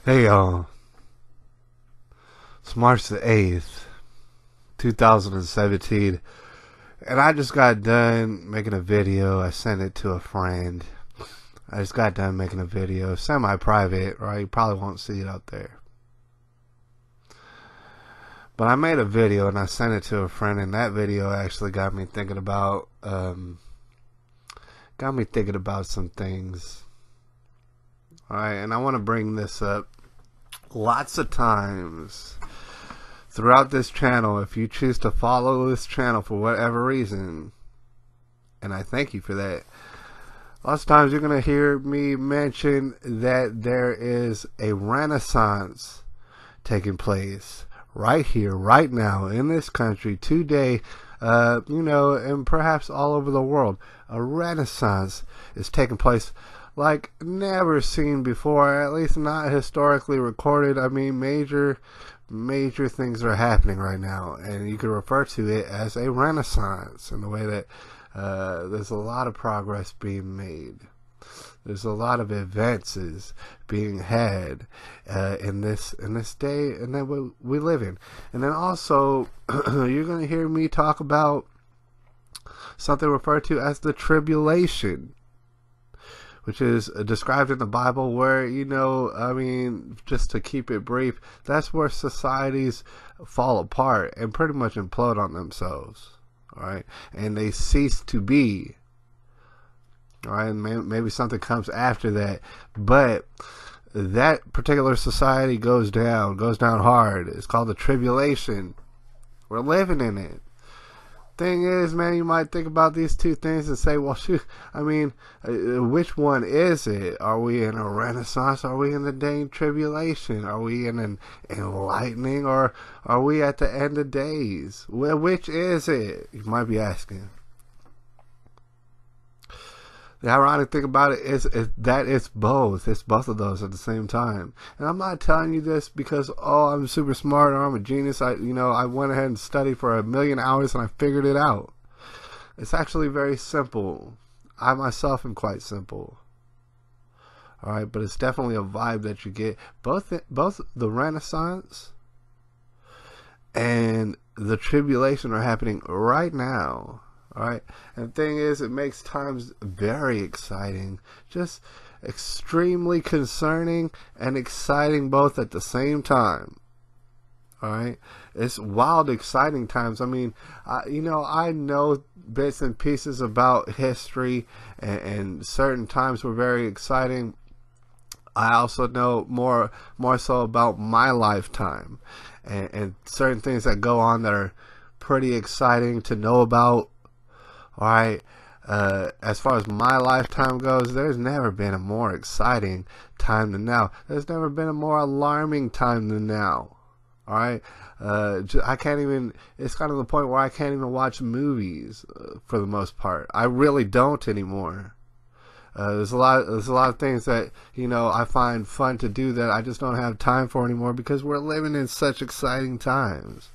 Hey y'all, it's March the 8th, 2017, and I just got done making a video. I sent it to a friend. I just got done making a video, semi-private, right? You probably won't see it out there. But I made a video and I sent it to a friend, and that video actually got me thinking about some things. Alright, and I want to bring this up lots of times throughout this channel. If you choose to follow this channel for whatever reason, and I thank you for that, lots of times you're going to hear me mention that there is a renaissance taking place right here, right now, in this country, today, and perhaps all over the world. A renaissance is taking place like never seen before, at least not historically recorded. I mean, major things are happening right now, and you could refer to it as a renaissance in the way that there's a lot of progress being made. There's a lot of advances being had in this day and that we live in. And then also, you're going to hear me talk about something referred to as the tribulation, which is described in the Bible, where, just to keep it brief, that's where societies fall apart and pretty much implode on themselves, all right? And they cease to be, all right? And maybe something comes after that, but that particular society goes down hard. It's called the tribulation. We're living in it. Thing is, man, you might think about these two things and say, well, shoot, which one is it? Are we in a renaissance? Are we in the dang tribulation? Are we in an enlightening, or are we at the end of days? Well, which is it? You might be asking. The ironic thing about it is that it's both. It's both of those at the same time. And I'm not telling you this because, I'm super smart or I'm a genius. I went ahead and studied for 1,000,000 hours and I figured it out. It's actually very simple. I myself am quite simple. All right, but it's definitely a vibe that you get. Both the Renaissance and the tribulation are happening right now. Alright, and the thing is, it makes times very exciting, just extremely concerning and exciting both at the same time. Alright, it's wild, exciting times. I mean, I know bits and pieces about history, and certain times were very exciting. I also know more so about my lifetime, and certain things that go on that are pretty exciting to know about. Alright, as far as my lifetime goes, there's never been a more exciting time than now. There's never been a more alarming time than now. Alright, I can't even, it's kind of the point where I can't even watch movies for the most part. I really don't anymore. There's a lot of things that, I find fun to do that I just don't have time for anymore because we're living in such exciting times.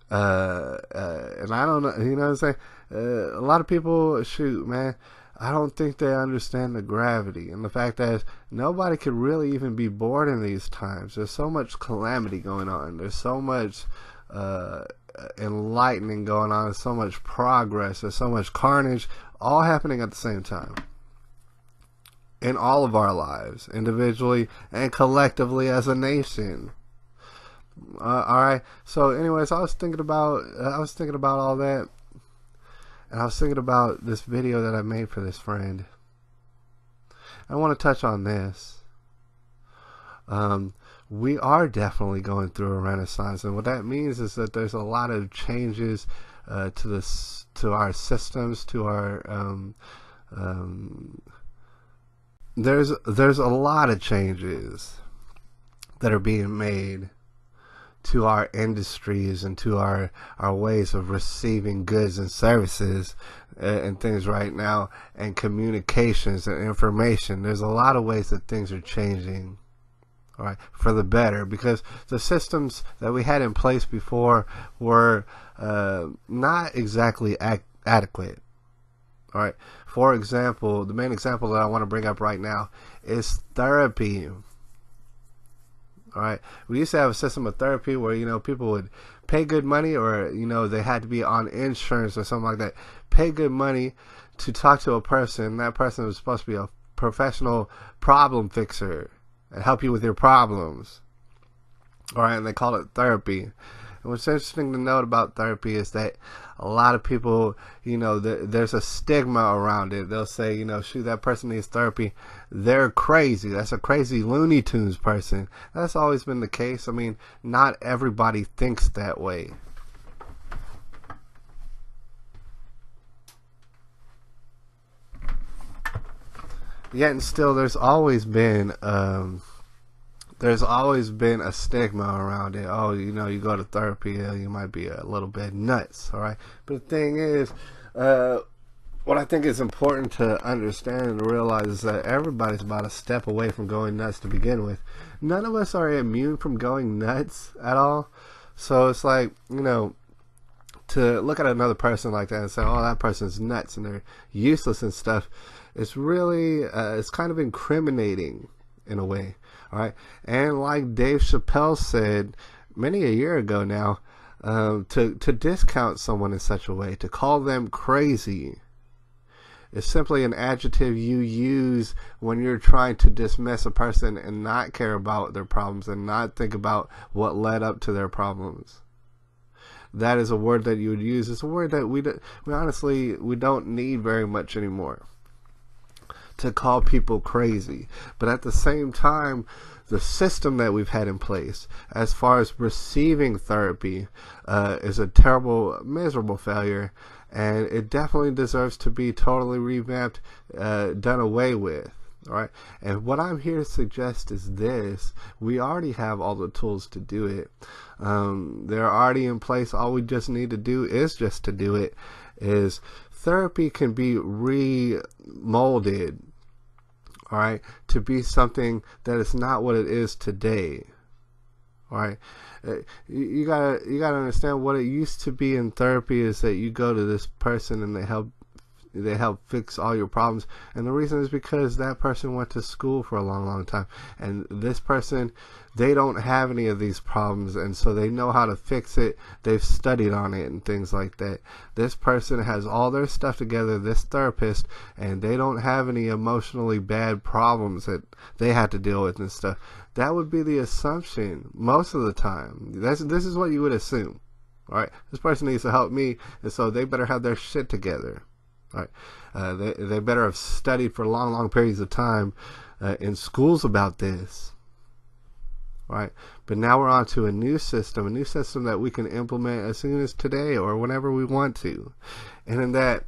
And I don't know, what I'm saying? A lot of people, I don't think they understand the gravity and the fact that nobody could really even be bored in these times. There's so much calamity going on. There's so much enlightening going on. There's so much progress. There's so much carnage, all happening at the same time in all of our lives, individually and collectively as a nation. Alright, so anyways, I was thinking about all that, and I was thinking about this video that I made for this friend. I want to touch on this. We are definitely going through a renaissance, and what that means is that there's a lot of changes to our systems, to our there's a lot of changes that are being made to our industries and to our ways of receiving goods and services and things right now, and communications and information. There's a lot of ways that things are changing, all right, for the better, because the systems that we had in place before were not exactly adequate. All right. For example, the main example that I want to bring up right now is therapy. All right, we used to have a system of therapy where people would pay good money, or they had to be on insurance or something like that. Pay good money to talk to a person. That person was supposed to be a professional problem fixer and help you with your problems. All right, and they call it therapy. And what's interesting to note about therapy is that a lot of people, there's a stigma around it. They'll say, shoot, that person needs therapy. They're crazy. That's a crazy Looney Tunes person. That's always been the case. I mean, not everybody thinks that way. Yet and still, there's always been a stigma around it. Oh, you go to therapy, you might be a little bit nuts, all right? But the thing is, what I think is important to understand and realize is that everybody's about a step away from going nuts to begin with. None of us are immune from going nuts at all. So it's like, to look at another person like that and say, oh, that person's nuts and they're useless and stuff, it's really, it's kind of incriminating in a way. All right. And like Dave Chappelle said many a year ago now, to discount someone in such a way, to call them crazy, is simply an adjective you use when you're trying to dismiss a person and not care about their problems and not think about what led up to their problems. That is a word that you would use. It's a word that we honestly don't need very much anymore, to call people crazy. But at the same time, the system that we've had in place as far as receiving therapy is a terrible, miserable failure, and it definitely deserves to be totally revamped, done away with. All right. And what I'm here to suggest is this: we already have all the tools to do it. They're already in place. All we just need to do is just to do it. Is therapy can be remolded, all right, to be something that is not what it is today. All right, you gotta understand what it used to be in therapy is that you go to this person and they help fix all your problems, and the reason is because that person went to school for a long time, and this person, they don't have any of these problems, and so they know how to fix it. They've studied on it and things like that. This person has all their stuff together, this therapist, and they don't have any emotionally bad problems that they had to deal with and stuff. That would be the assumption most of the time. This is what you would assume. All right, this person needs to help me, and so they better have their shit together. All right. They better have studied for long periods of time in schools about this. All right. But now we're on to a new system that we can implement as soon as today or whenever we want to. And in that,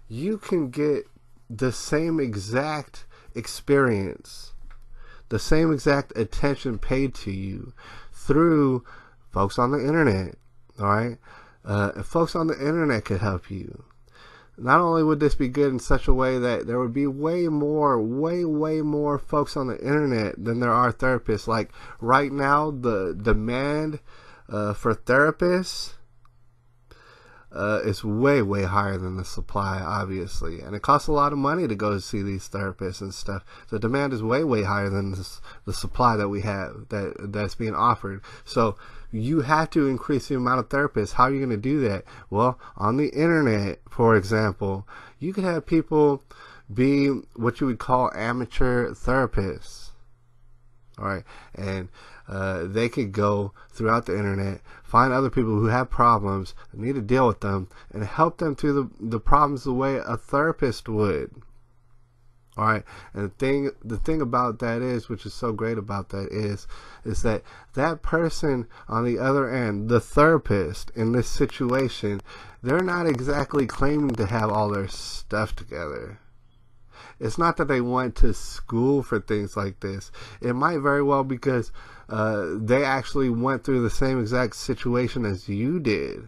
you can get the same exact experience, the same exact attention paid to you through folks on the internet. All right. Folks on the internet could help you. Not only would this be good in such a way that there would be way more folks on the internet than there are therapists. Like right now, the demand for therapists is way higher than the supply, obviously. And it costs a lot of money to go see these therapists and stuff. The demand is way higher than the supply that we have, that's being offered. So you have to increase the amount of therapists. How are you going to do that? Well, on the internet, for example, you could have people be what you would call amateur therapists. All right. And they could go throughout the internet, find other people who have problems, need to deal with them, and help them through the problems the way a therapist would. All right, and the thing about that is, which is so great about that is that person on the other end, the therapist in this situation, they're not exactly claiming to have all their stuff together. It's not that they went to school for things like this. It might very well because they actually went through the same exact situation as you did,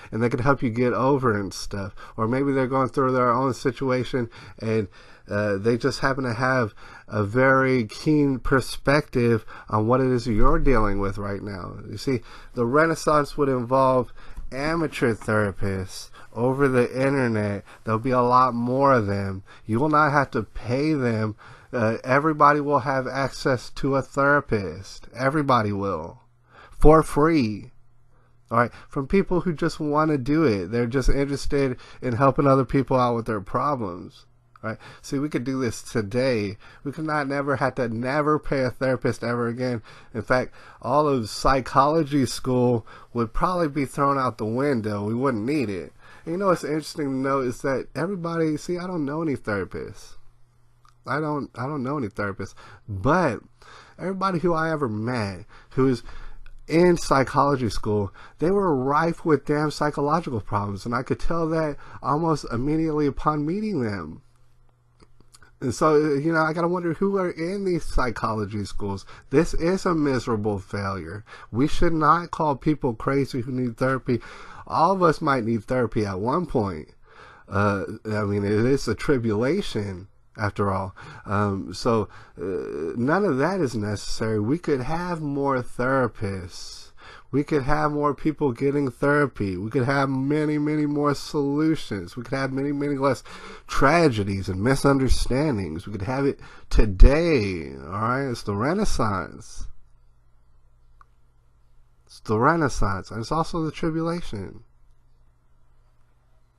and they could help you get over and stuff. Or maybe they're going through their own situation and they just happen to have a very keen perspective on what it is you're dealing with right now. You see, the Renaissance would involve amateur therapists over the internet. There'll be a lot more of them. You will not have to pay them. Everybody will have access to a therapist. Everybody will. For free. All right, from people who just want to do it. They're just interested in helping other people out with their problems. Right? See, we could do this today. We could never pay a therapist ever again. In fact, all of psychology school would probably be thrown out the window. We wouldn't need it. And you know what's interesting to note is that everybody, see, I don't know any therapists. I don't know any therapists. But everybody who I ever met who is in psychology school, they were rife with damn psychological problems. And I could tell that almost immediately upon meeting them. And so, you know, I gotta wonder who are in these psychology schools. This is a miserable failure. We should not call people crazy who need therapy. All of us might need therapy at one point. I mean, it is a tribulation, after all. So none of that is necessary. We could have more therapists. We could have more people getting therapy. We could have many, many more solutions. We could have many, many less tragedies and misunderstandings. We could have it today. All right? It's the Renaissance. It's the Renaissance. And it's also the tribulation.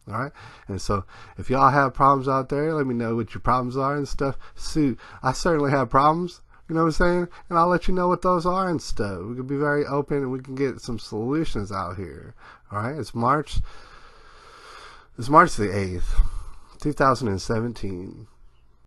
All right? And so if y'all have problems out there, let me know what your problems are and stuff. Shoot, I certainly have problems. You know what I'm saying? And I'll let you know what those are and stuff. We can be very open and we can get some solutions out here. All right? It's March the 8th, 2017.